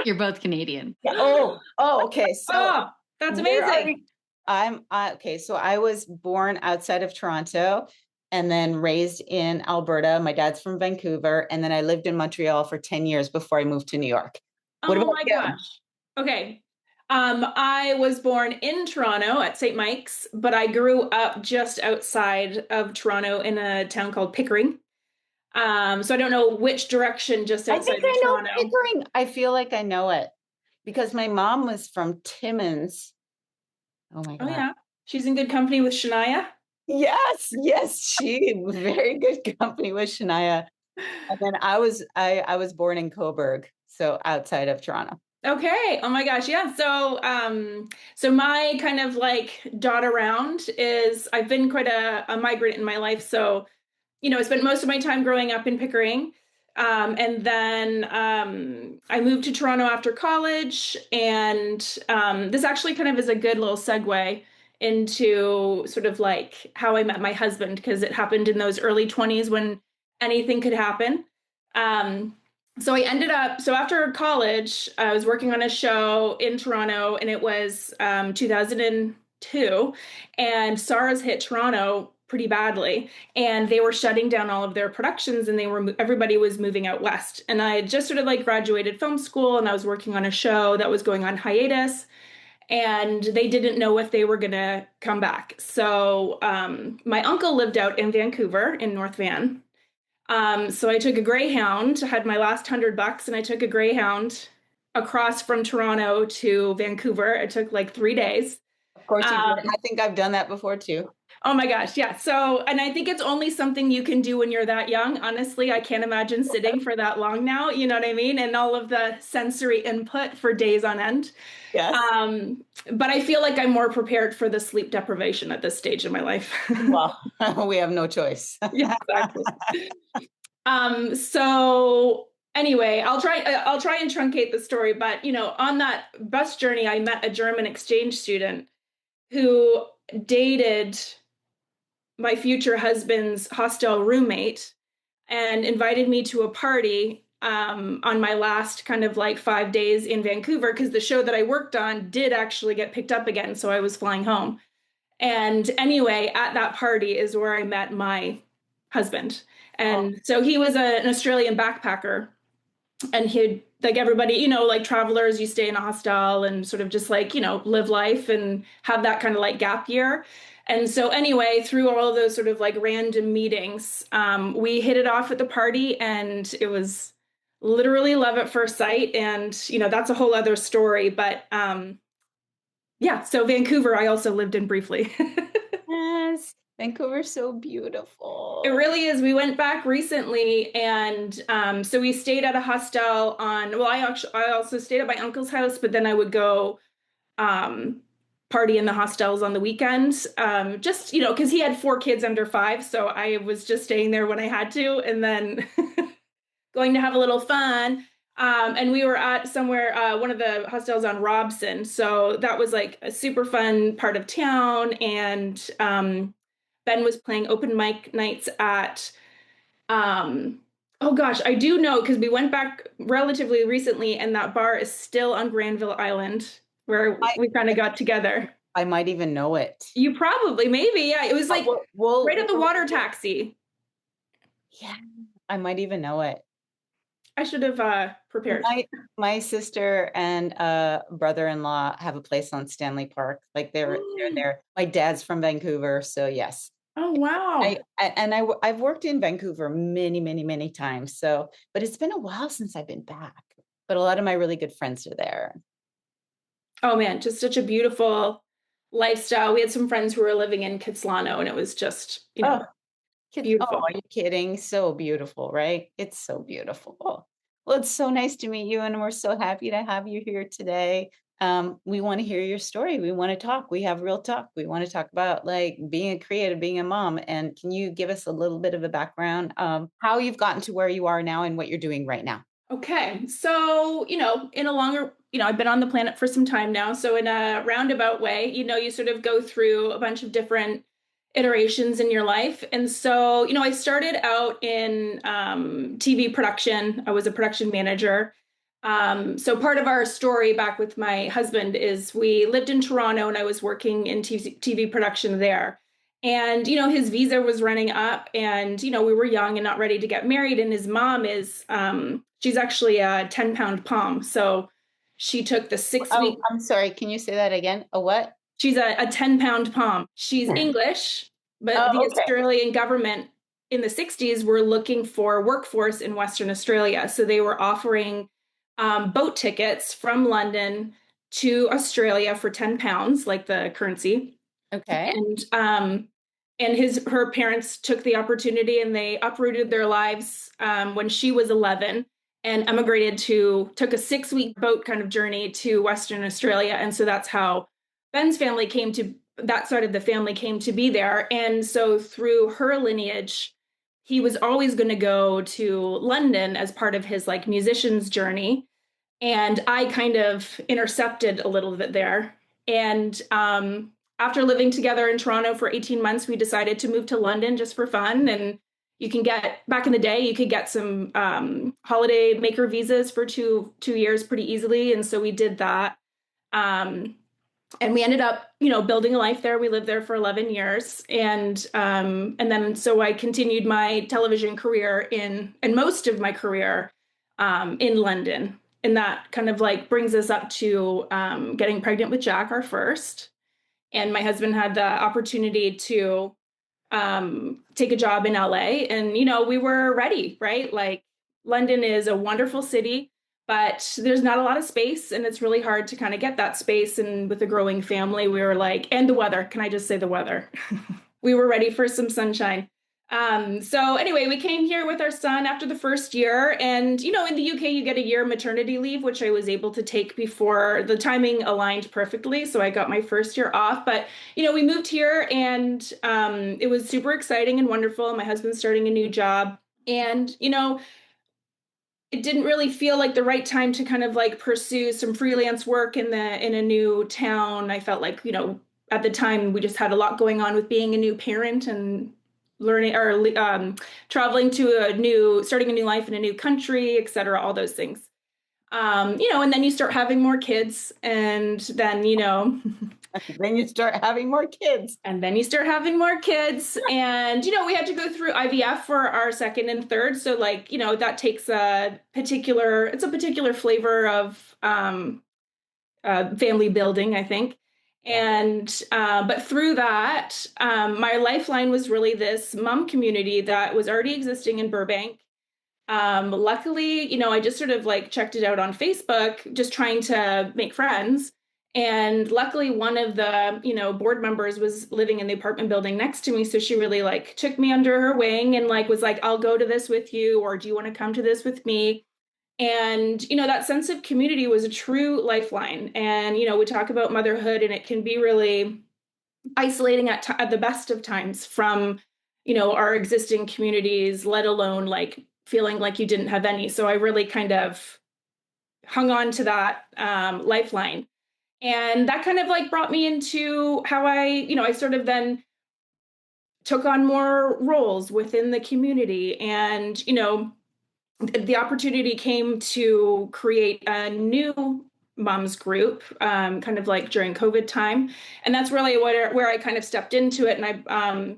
You're both Canadian. Yeah. Okay. So Oh, that's amazing. Okay. So I was born outside of Toronto and then raised in Alberta. My dad's from Vancouver. And then I lived in Montreal for 10 years before I moved to New York. What Oh about my you? gosh. Okay. I was born in Toronto at St. Mike's, but I grew up just outside of Toronto in a town called Pickering. So I don't know which direction just I outside think of I know Toronto. Pickering. I feel like I know it because my mom was from Timmins. Oh my Oh God. yeah. She's in good company with Shania. Yes, she was very good company with Shania. And then I was born in Coburg, so outside of Toronto. Okay. Oh my gosh. Yeah. So my kind of like dot around is I've been quite a migrant in my life. So, I spent most of my time growing up in Pickering. And then I moved to Toronto after college. And this actually kind of is a good little segue into sort of like how I met my husband, because it happened in those early 20s when anything could happen. Um, so after college, I was working on a show in Toronto, and it was 2002, and SARS hit Toronto pretty badly, and they were shutting down all of their productions, and everybody was moving out west. And I had just sort of like graduated film school, and I was working on a show that was going on hiatus, and they didn't know if they were going to come back. So my uncle lived out in Vancouver in North Van. So I took a Greyhound, had my last $100, and I took a Greyhound across from Toronto to Vancouver. It took like 3 days. Of course you did. I think I've done that before too. Oh my gosh, yeah. So, and I think it's only something you can do when you're that young. Honestly, I can't imagine sitting for that long now, you know what I mean? And all of the sensory input for days on end. Yes. But I feel like I'm more prepared for the sleep deprivation at this stage in my life. Well, we have no choice. Yeah, exactly. So anyway, I'll try and truncate the story, but on that bus journey, I met a German exchange student who dated my future husband's hostel roommate and invited me to a party on my last kind of like 5 days in Vancouver, because the show that I worked on did actually get picked up again, so I was flying home. And anyway, at that party is where I met my husband. And so he was an Australian backpacker, and he'd, like everybody, like travelers, you stay in a hostel and sort of just like, live life and have that kind of like gap year. And so anyway, through all of those sort of like random meetings, we hit it off at the party, and it was literally love at first sight. And, that's a whole other story. But yeah, so Vancouver, I also lived in briefly. Yes. Vancouver's so beautiful. It really is. We went back recently, and so we stayed at a hostel I also stayed at my uncle's house, but then I would go party in the hostels on the weekends, just, because he had 4 kids under 5, so I was just staying there when I had to, and then going to have a little fun. And we were at somewhere, one of the hostels on Robson, so that was like a super fun part of town, and Ben was playing open mic nights at, oh gosh, I do know, because we went back relatively recently, and that bar is still on Granville Island, where we kind of got together. I might even know it. You probably, maybe, yeah. It was like right at the water taxi. Yeah, I might even know it. I should have prepared. My sister and brother-in-law have a place on Stanley Park. Like they're there. My dad's from Vancouver, so yes. Oh wow! I've worked in Vancouver many, many, many times. So, but it's been a while since I've been back. But a lot of my really good friends are there. Oh man, just such a beautiful lifestyle. We had some friends who were living in Kitsilano, and it was just beautiful. Oh, are you kidding? So beautiful, right? It's so beautiful. Well, it's so nice to meet you, and we're so happy to have you here today. We want to hear your story. We want to talk. We have real talk. We want to talk about like being a creative, being a mom. And can you give us a little bit of a background how you've gotten to where you are now and what you're doing right now? Okay. So, in a longer, I've been on the planet for some time now. So in a roundabout way, you sort of go through a bunch of different iterations in your life. And so, I started out in TV production. I was a production manager. So part of our story back with my husband is we lived in Toronto and I was working in TV production there. And, his visa was running up and, we were young and not ready to get married. And his mom is, she's actually a 10-pound pom. So she took the six Oh, week, I'm sorry. Can you say that again? A what? she's a 10-pound pom. She's English, but the Oh, okay. Australian government in the 60s were looking for workforce in Western Australia. So they were offering boat tickets from London to Australia for £10, like the currency. Okay. And her parents took the opportunity and they uprooted their lives when she was 11 and emigrated took a 6-week boat kind of journey to Western Australia. And so that's how Ben's family that side of the family came to be there. And so through her lineage, he was always going to go to London as part of his like musician's journey. And I kind of intercepted a little bit there. And after living together in Toronto for 18 months, we decided to move to London just for fun. And back in the day, you could get some holiday maker visas for two years pretty easily. And so we did that. And we ended up, building a life there. We lived there for 11 years. And then so I continued my television career and most of my career in London. And that kind of like brings us up to getting pregnant with Jack, our first. And my husband had the opportunity to take a job in LA. And, we were ready, right? Like London is a wonderful city, but there's not a lot of space. And it's really hard to kind of get that space. And with a growing family, we were like, and the weather, can I just say the weather? We were ready for some sunshine. So anyway, we came here with our son after the first year. And, in the UK, you get a year maternity leave, which I was able to take before the timing aligned perfectly. So I got my first year off. But, we moved here and it was super exciting and wonderful. My husband's starting a new job. And, it didn't really feel like the right time to kind of like pursue some freelance work in a new town. I felt like, at the time we just had a lot going on with being a new parent and learning or traveling to starting a new life in a new country, et cetera, all those things. And then you start having more kids and then, Then you start having more kids. and then you start having more kids and, we had to go through IVF for our second and third. So like, that takes it's a particular flavor of family building, I think. And but through that, my lifeline was really this mom community that was already existing in Burbank. Luckily, I just sort of like checked it out on Facebook, just trying to make friends. And luckily, one of the, board members was living in the apartment building next to me. So she really like took me under her wing and like was like, I'll go to this with you, or do you want to come to this with me? And, that sense of community was a true lifeline. And, we talk about motherhood and it can be really isolating at the best of times from, our existing communities, let alone like feeling like you didn't have any. So I really kind of hung on to that lifeline. And that kind of like brought me into how I sort of then took on more roles within the community and, the opportunity came to create a new moms group, kind of like during COVID time. And that's really where I kind of stepped into it. And I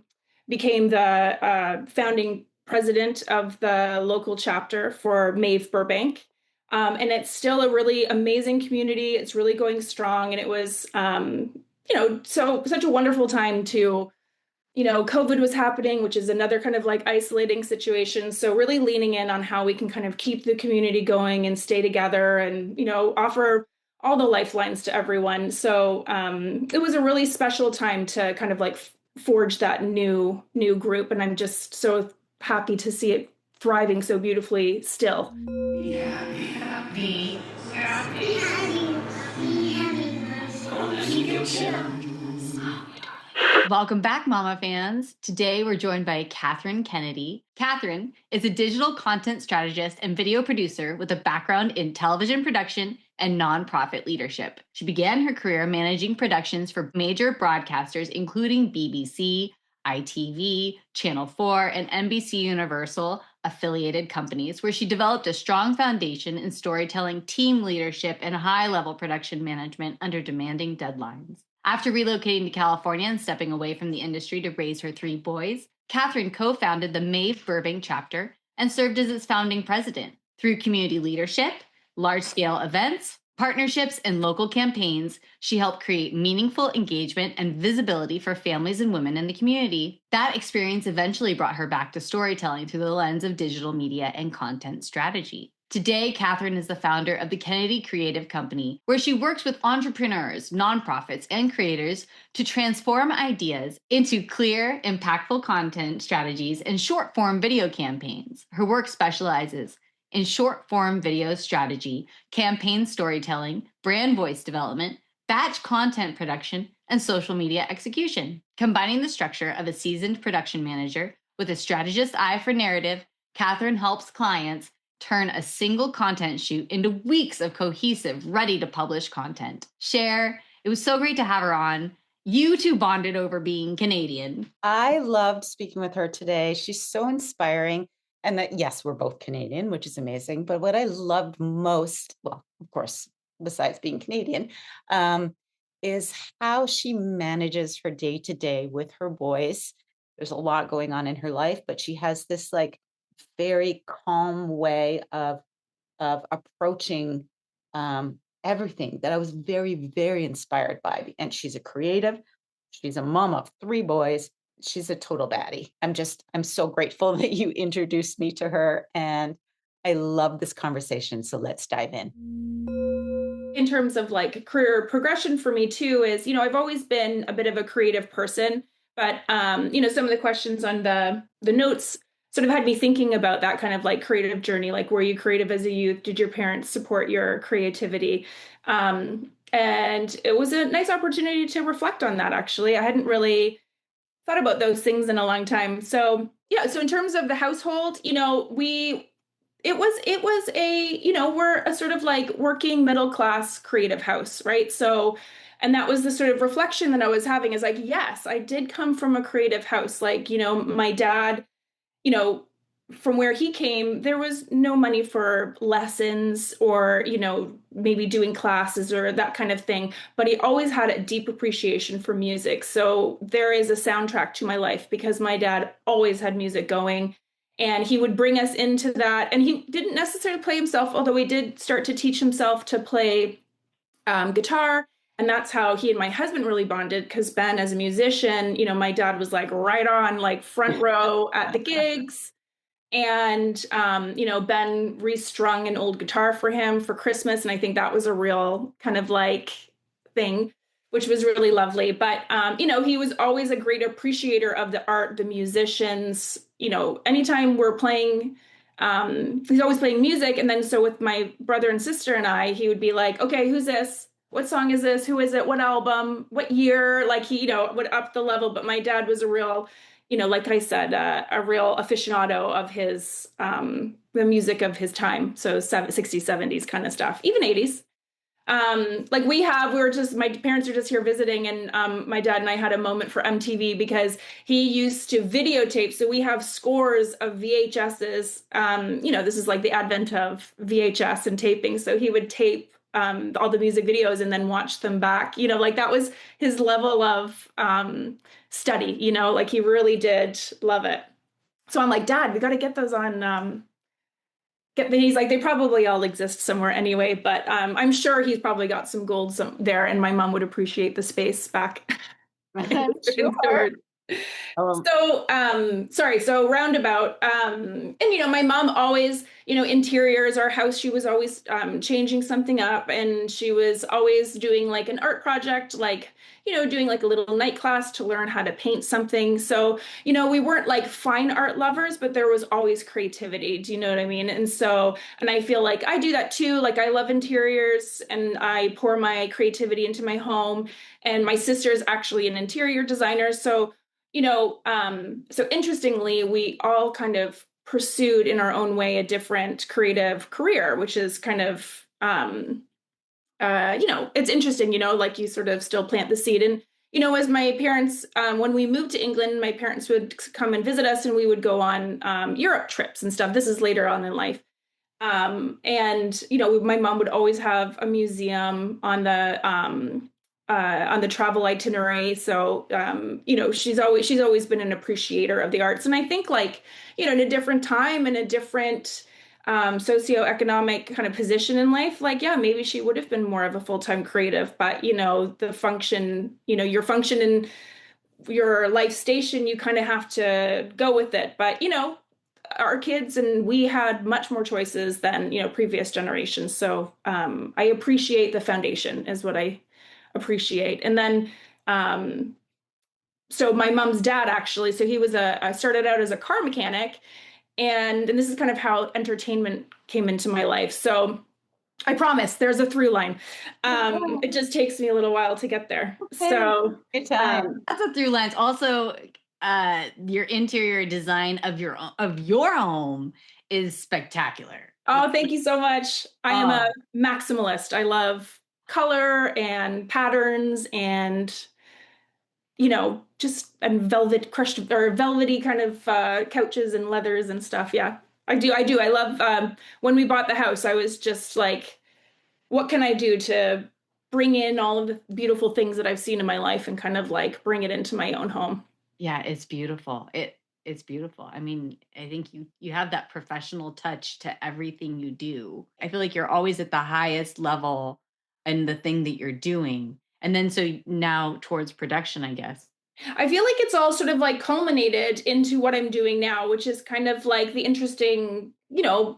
became the founding president of the local chapter for MAEVE Burbank. And it's still a really amazing community. It's really going strong. And it was, so such a wonderful time to COVID was happening, which is another kind of like isolating situation. So really leaning in on how we can kind of keep the community going and stay together and, offer all the lifelines to everyone. So it was a really special time to kind of like forge that new group. And I'm just so happy to see it thriving so beautifully still. Be happy, happy, happy, happy, happy. Welcome back, Mama fans. Today, we're joined by Kathryn Kennedy. Kathryn is a digital content strategist and video producer with a background in television production and nonprofit leadership. She began her career managing productions for major broadcasters, including BBC, ITV, Channel 4, and NBC Universal affiliated companies, where she developed a strong foundation in storytelling, team leadership, and high-level production management under demanding deadlines. After relocating to California and stepping away from the industry to raise her 3 boys, Kathryn co-founded the MAEVE Burbank chapter and served as its founding president. Through community leadership, large-scale events, partnerships, and local campaigns, she helped create meaningful engagement and visibility for families and women in the community. That experience eventually brought her back to storytelling through the lens of digital media and content strategy. Today, Kathryn is the founder of the Kennedy Creative Company, where she works with entrepreneurs, nonprofits, and creators to transform ideas into clear, impactful content strategies and short-form video campaigns. Her work specializes in short-form video strategy, campaign storytelling, brand voice development, batch content production, and social media execution. Combining the structure of a seasoned production manager with a strategist's eye for narrative, Kathryn helps clients turn a single content shoot into weeks of cohesive, ready-to-publish content. Cher, it was so great to have her on. You two bonded over being Canadian. I loved speaking with her today. She's so inspiring. And that, yes, we're both Canadian, which is amazing. But what I loved most, well, of course, besides being Canadian, is how she manages her day to day with her boys. There's a lot going on in her life, but she has this like very calm way of approaching everything that I was very, very inspired by. And she's a creative. She's a mom of 3 boys. She's a total baddie. I'm so grateful that you introduced me to her, and I love this conversation. So let's dive in. In terms of like career progression for me too is, I've always been a bit of a creative person, but some of the questions on the notes sort of had me thinking about that kind of like creative journey. Like, were you creative as a youth? Did your parents support your creativity? And it was a nice opportunity to reflect on that, actually. I hadn't really thought about those things in a long time. So yeah, so in terms of the household, it was a, we're a sort of like working middle class creative house, right? So, and that was the sort of reflection that I was having is like, yes, I did come from a creative house. Like, my dad, from where he came, there was no money for lessons or, maybe doing classes or that kind of thing. But he always had a deep appreciation for music. So there is a soundtrack to my life because my dad always had music going and he would bring us into that. And he didn't necessarily play himself, although he did start to teach himself to play guitar. And that's how he and my husband really bonded because Ben, as a musician, my dad was like right on, like front row at the gigs. And, Ben restrung an old guitar for him for Christmas. And I think that was a real kind of like thing, which was really lovely. But, he was always a great appreciator of the art, the musicians, anytime we're playing, he's always playing music. And then so with my brother and sister and I, he would be like, okay, who's this? What song is this? Who is it? What album? What year? Like he, would up the level. But my dad was a real, like I said, a real aficionado of his, the music of his time. So 60s, 70s kind of stuff, even 80s. My parents are just here visiting and my dad and I had a moment for MTV because he used to videotape. So we have scores of VHSs. This is like the advent of VHS and taping. So he would tape all the music videos and then watch them back, like that was his level of study, like he really did love it. So I'm like, Dad, we got to get those on, he's like, they probably all exist somewhere anyway, but I'm sure he's probably got some gold there and my mom would appreciate the space back. Sure. So roundabout, and my mom always, interiors, our house, she was always changing something up and she was always doing like an art project, like, doing like a little night class to learn how to paint something. So, we weren't like fine art lovers, but there was always creativity. Do you know what I mean? And so, and I feel like I do that too. Like I love interiors and I pour my creativity into my home, and my sister is actually an interior designer. So, so interestingly, we all kind of pursued in our own way a different creative career, which is kind of, it's interesting, like you sort of still plant the seed. And, as my parents, when we moved to England, my parents would come and visit us and we would go on Europe trips and stuff. This is later on in life. And my mom would always have a museum on the travel itinerary. So she's always been an appreciator of the arts. And I think like, in a different time and a different socioeconomic kind of position in life, like, yeah, maybe she would have been more of a full-time creative, but the function, your function in your life station, you kind of have to go with it. But our kids and we had much more choices than previous generations. So I appreciate the foundation is what I appreciate. And then so my mom's dad actually, so he was started out as a car mechanic, and this is kind of how entertainment came into my life. So I promise there's a through line. It just takes me a little while to get there. Okay. So Good time. That's a through lines. Also, your interior design of your home is spectacular. Oh, thank you so much. I am a maximalist. I love color and patterns and just velvet crushed or velvety kind of couches and leathers and stuff. Yeah, I do. I love when we bought the house, I was just like, what can I do to bring in all of the beautiful things that I've seen in my life and kind of like bring it into my own home. Yeah, it's beautiful. It's beautiful. I mean, I think you have that professional touch to everything you do. I feel like you're always at the highest level in the thing that you're doing. And then so now towards production, I guess. I feel like it's all sort of like culminated into what I'm doing now, which is kind of like the interesting,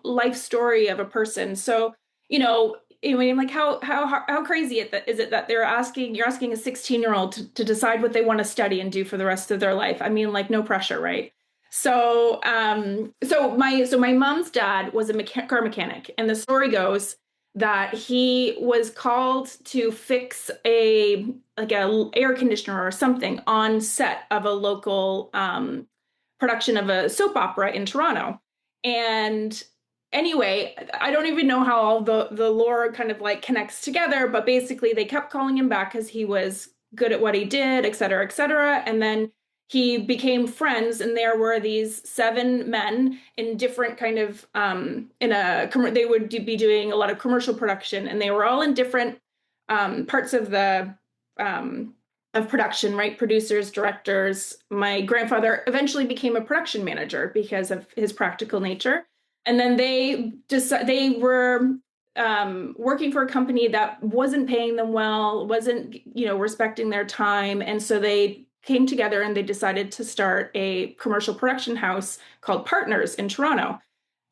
life story of a person. So, I'm like, how crazy is it that you're asking a 16-year-old to decide what they want to study and do for the rest of their life? I mean, like, no pressure, right? So, my mom's dad was a car mechanic, and the story goes that he was called to fix a air conditioner or something on set of a local production of a soap opera in Toronto. And anyway, I don't even know how all the lore kind of like connects together, but basically they kept calling him back because he was good at what he did, et cetera, et cetera. And then he became friends, and there were these 7 men in different kind of they would be doing a lot of commercial production, and they were all in different parts of the of production, right? Producers, directors. My grandfather eventually became a production manager because of his practical nature, and then they were working for a company that wasn't paying them well, wasn't respecting their time, and so they came together and they decided to start a commercial production house called Partners in Toronto.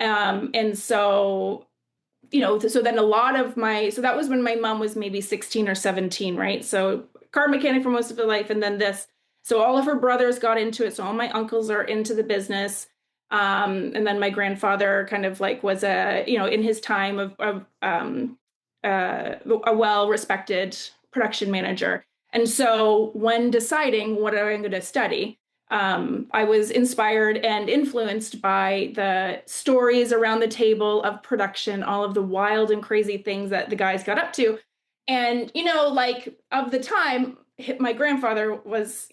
And so, so then so that was when my mom was maybe 16 or 17, right? So car mechanic for most of her life. And then so all of her brothers got into it. So all my uncles are into the business. And then my grandfather kind of like was in his time a well-respected production manager. And so when deciding what I'm going to study, I was inspired and influenced by the stories around the table of production, all of the wild and crazy things that the guys got up to. And, like of the time, my grandfather was,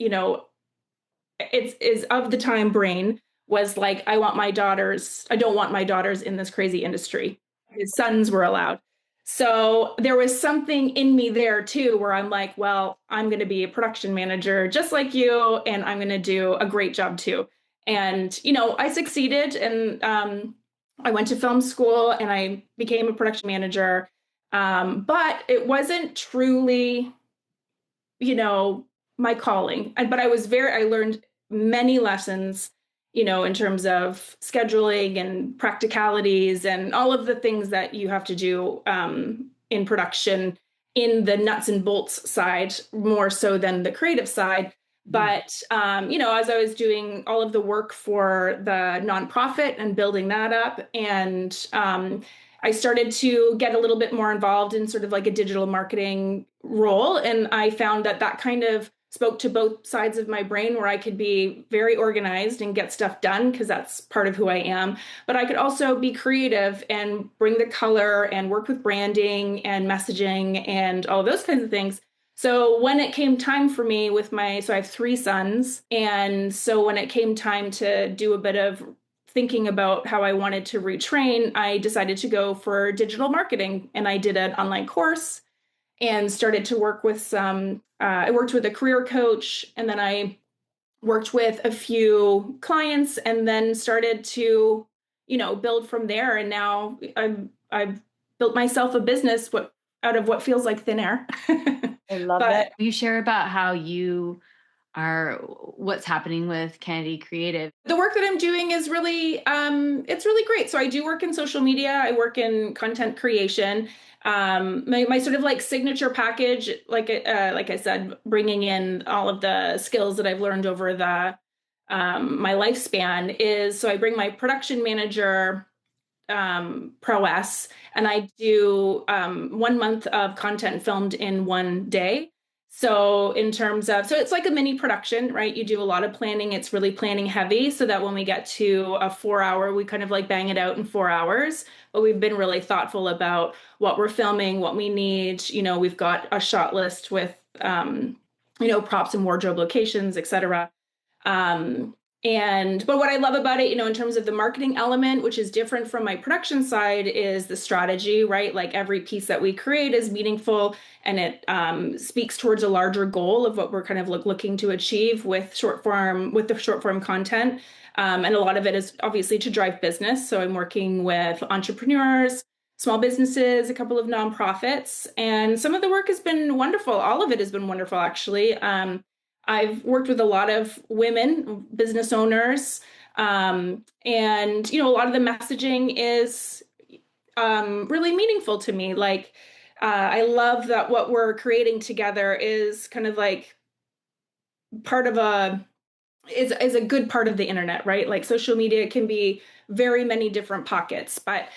is of the time brain was like, I don't want my daughters in this crazy industry. His sons were allowed. So there was something in me there too, where I'm like, well, I'm going to be a production manager just like you, and I'm going to do a great job too. And, I succeeded, and I went to film school and I became a production manager. But it wasn't truly, my calling. But I learned many lessons, in terms of scheduling and practicalities and all of the things that you have to do in production, in the nuts and bolts side, more so than the creative side. But, as I was doing all of the work for the nonprofit and building that up, and I started to get a little bit more involved in sort of like a digital marketing role. And I found that kind of spoke to both sides of my brain, where I could be very organized and get stuff done because that's part of who I am. But I could also be creative and bring the color and work with branding and messaging and all of those kinds of things. So when it came time for me so I have three sons. And so when it came time to do a bit of thinking about how I wanted to retrain, I decided to go for digital marketing. And I did an online course and started to work with I worked with a career coach, and then I worked with a few clients, and then started to, build from there. And now I've built myself a business out of what feels like thin air. I love But that. Will you share about how what's happening with Kennedy Creative? the work that I'm doing is really, it's really great. So I do work in social media. I work in content creation. My sort of like signature package, like I said, bringing in all of the skills that I've learned over my lifespan is, so I bring my production manager prowess, and I do 1 month of content filmed in one day. So it's like a mini production, right? You do a lot of planning. It's really planning heavy, so that when we get to a 4 hour, we kind of like bang it out in 4 hours. But we've been really thoughtful about what we're filming, what we need. We've got a shot list with props and wardrobe locations, etc. But what I love about it, in terms of the marketing element, which is different from my production side, is the strategy, right? Like every piece that we create is meaningful, and it speaks towards a larger goal of what we're kind of looking to achieve with the short form content. And a lot of it is obviously to drive business. So I'm working with entrepreneurs, small businesses, a couple of nonprofits, and some of the work has been wonderful. All of it has been wonderful, actually. I've worked with a lot of women business owners, and a lot of the messaging is really meaningful to me. Like, I love that what we're creating together is kind of like part of is a good part of the internet, right? Like social media can be very many different pockets, but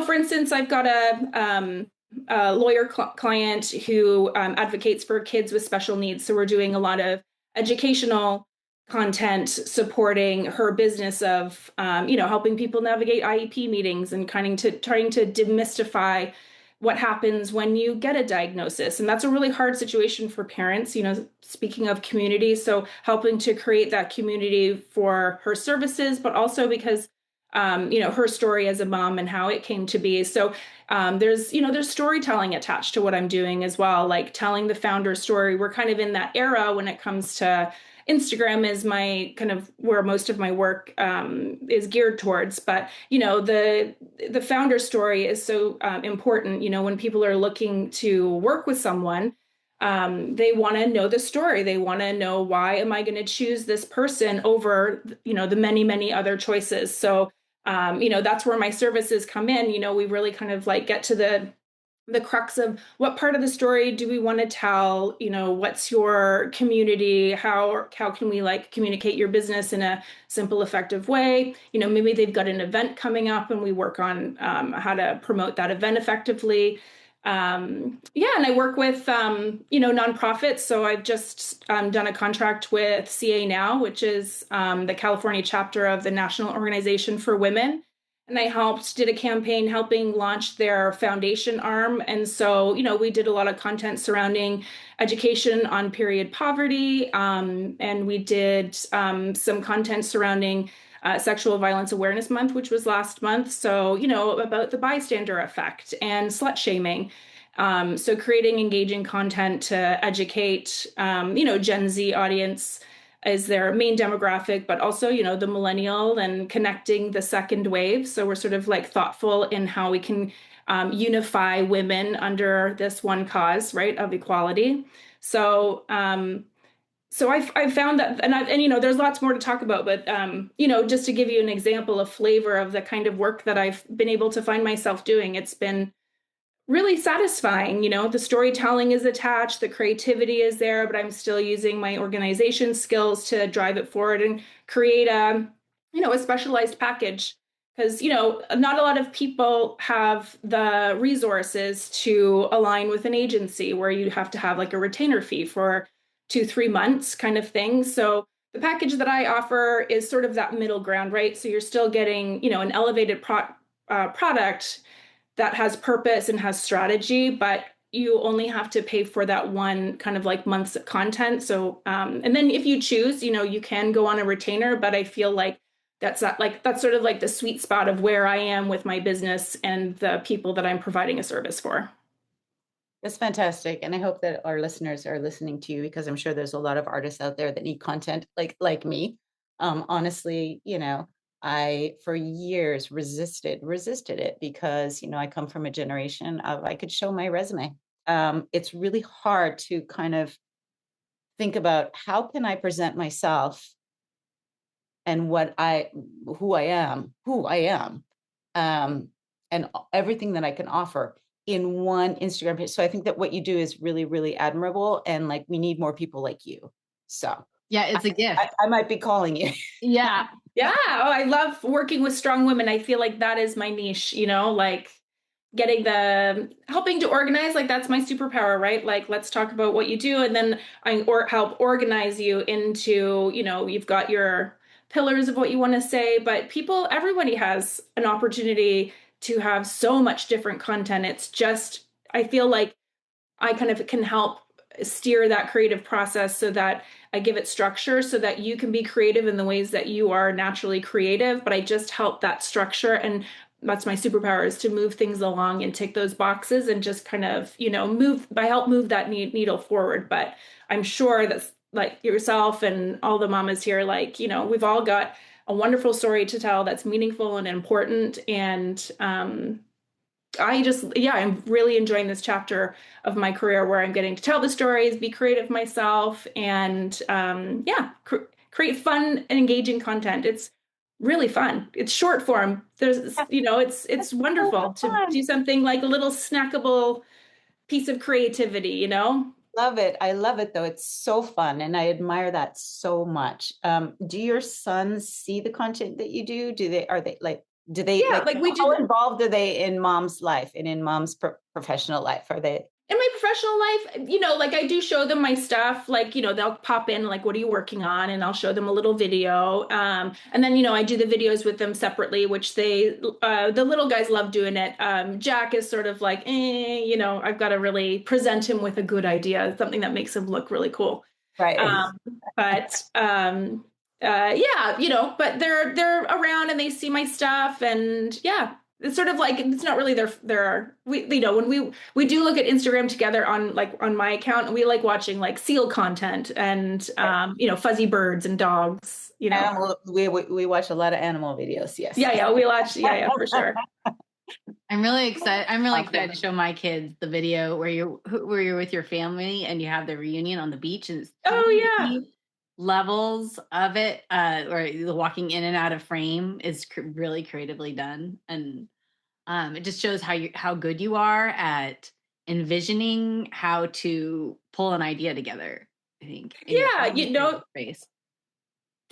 for instance, I've got a lawyer client who advocates for kids with special needs. So we're doing a lot of educational content supporting her business of, helping people navigate IEP meetings and trying to demystify what happens when you get a diagnosis. And that's a really hard situation for parents, speaking of community. So helping to create that community for her services, but also because her story as a mom and how it came to be. So there's storytelling attached to what I'm doing as well, like telling the founder story. We're kind of in that era when it comes to Instagram is my kind of where most of my work is geared towards. But, the founder story is so important. When people are looking to work with someone, they want to know the story. They want to know, why am I going to choose this person over, the many, many other choices. So that's where my services come in. We really kind of like get to the crux of what part of the story do we want to tell, what's your community, how can we like communicate your business in a simple, effective way. Maybe they've got an event coming up and we work on how to promote that event effectively. And I work with nonprofits. So I've just done a contract with CA Now, which is the California chapter of the National Organization for Women. And I did a campaign helping launch their foundation arm. And so, we did a lot of content surrounding education on period poverty. And we did some content surrounding Sexual Violence Awareness Month, which was last month. So, about the bystander effect and slut shaming. So creating engaging content to educate, Gen Z audience is their main demographic, but also, the millennial, and connecting the second wave. So we're sort of like thoughtful in how we can unify women under this one cause, right, of equality. So I found that, and there's lots more to talk about, but just to give you an example, a flavor of the kind of work that I've been able to find myself doing, it's been really satisfying. The storytelling is attached, the creativity is there, but I'm still using my organization skills to drive it forward and create a specialized package. Because, not a lot of people have the resources to align with an agency where you have to have like a retainer fee for 2-3 months kind of thing. So the package that I offer is sort of that middle ground, right? So you're still getting, an elevated product that has purpose and has strategy, but you only have to pay for that one kind of like month's content. So, and then if you choose, you can go on a retainer, but I feel like that's sort of like the sweet spot of where I am with my business and the people that I'm providing a service for. That's fantastic. And I hope that our listeners are listening to you, because I'm sure there's a lot of artists out there that need content like me. Honestly, I for years resisted it because, I come from a generation of I could show my resume. It's really hard to kind of think about how can I present myself and who I am, and everything that I can offer in one Instagram page. So I think that what you do is really, really admirable. And like, we need more people like you. So yeah, it's a gift. I might be calling you. Yeah. Yeah. Oh, I love working with strong women. I feel like that is my niche, like helping to organize, like that's my superpower, right? Like, let's talk about what you do. And then help organize you into, you've got your pillars of what you want to say, but everybody has an opportunity to have so much different content. It's just, I feel like I kind of can help steer that creative process so that I give it structure so that you can be creative in the ways that you are naturally creative. But I just help that structure. And that's my superpower, is to move things along and tick those boxes and just kind of, help move that needle forward. But I'm sure that's like yourself and all the mamas here, like, we've all got a wonderful story to tell that's meaningful and important. And, I'm really enjoying this chapter of my career where I'm getting to tell the stories, be creative myself, and create fun and engaging content. It's really fun. It's short form. It's wonderful to do something like a little snackable piece of creativity. Love it. I love it though. It's so fun. And I admire that so much. Do your sons see the content that you do? Do they how involved are they in mom's life and in mom's professional life? Are they in my professional life? Like I do show them my stuff, like, they'll pop in, like, what are you working on? And I'll show them a little video. And then, I do the videos with them separately, which the little guys love doing it. Jack is sort of like, I've got to really present him with a good idea, something that makes him look really cool. right? But they're around and they see my stuff, and yeah, it's sort of like, it's not really when we do look at Instagram together on my account, and we like watching like seal content and fuzzy birds and dogs. We watch a lot of animal videos. Yes. Yeah, we watch. Yeah, for sure. I'm really excited. I'm really excited to show my kids the video where you're with your family and you have the reunion on the beach, and it's levels of it, or the walking in and out of frame is really creatively done, and it just shows how good you are at envisioning how to pull an idea together, I think. Space.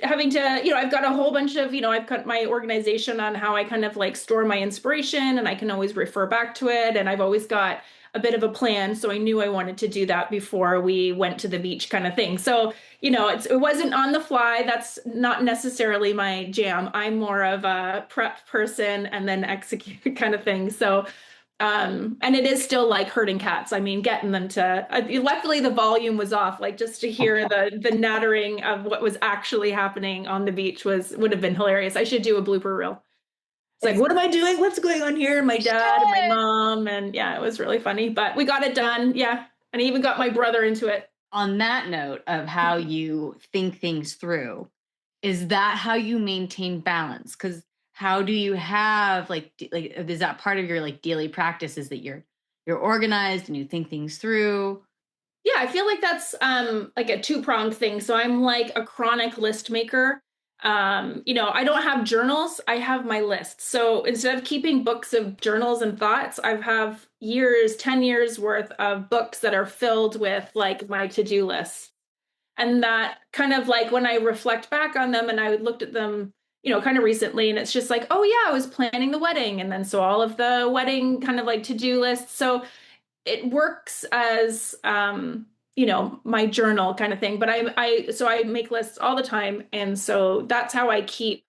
Having to, I've got a whole bunch of, I've got my organization on how I kind of like store my inspiration, and I can always refer back to it. And I've always got a bit of a plan. So I knew I wanted to do that before we went to the beach kind of thing. So, it wasn't on the fly. That's not necessarily my jam. I'm more of a prep person and then execute kind of thing. So, and it is still like herding cats. I mean, getting them to, luckily the volume was off, like just to hear the nattering of what was actually happening on the beach would have been hilarious. I should do a blooper reel. It's like, what am I doing? What's going on here? My dad and my mom. And yeah, it was really funny, but we got it done. Yeah. And I even got my brother into it. On that note of how you think things through, is that how you maintain balance? Because how do you have is that part of your like daily practice, is that you're organized and you think things through? Yeah, I feel like that's like a two-pronged thing. So I'm like a chronic list maker. I don't have journals, I have my lists. So instead of keeping books of journals and thoughts, I have 10 years worth of books that are filled with like my to-do lists. And that kind of like when I reflect back on them, and I looked at them, kind of recently, and it's just like, oh yeah, I was planning the wedding. And then so all of the wedding kind of like to-do lists. So it works as, my journal kind of thing, but I make lists all the time. And so that's how I keep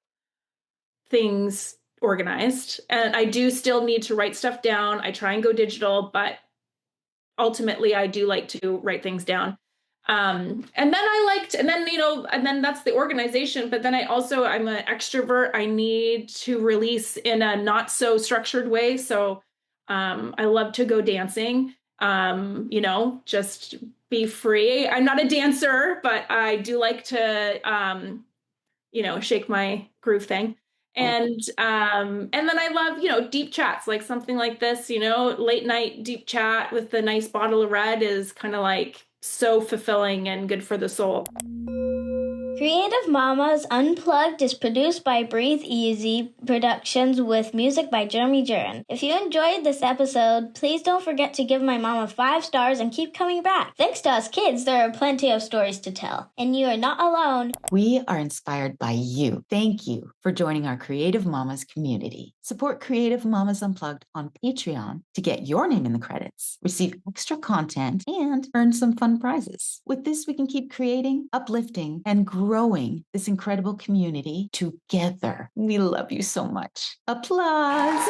things organized. And I do still need to write stuff down. I try and go digital, but ultimately I do like to write things down. And then and then that's the organization. But then I'm an extrovert. I need to release in a not so structured way. So I love to go dancing, just be free. I'm not a dancer, but I do like to, shake my groove thing. And then I love, deep chats, like something like this, late night deep chat with the nice bottle of red is kind of like so fulfilling and good for the soul. Creative Mamas Unplugged is produced by Breatheasy Productions with music by Jeremy Jurin. If you enjoyed this episode, please don't forget to give my mama 5 stars and keep coming back. Thanks to us kids, there are plenty of stories to tell. And you are not alone. We are inspired by you. Thank you for joining our Creative Mamas community. Support Creative Mamas Unplugged on Patreon to get your name in the credits, receive extra content, and earn some fun prizes. With this, we can keep creating, uplifting, and growing this incredible community together. We love you so much. Applause.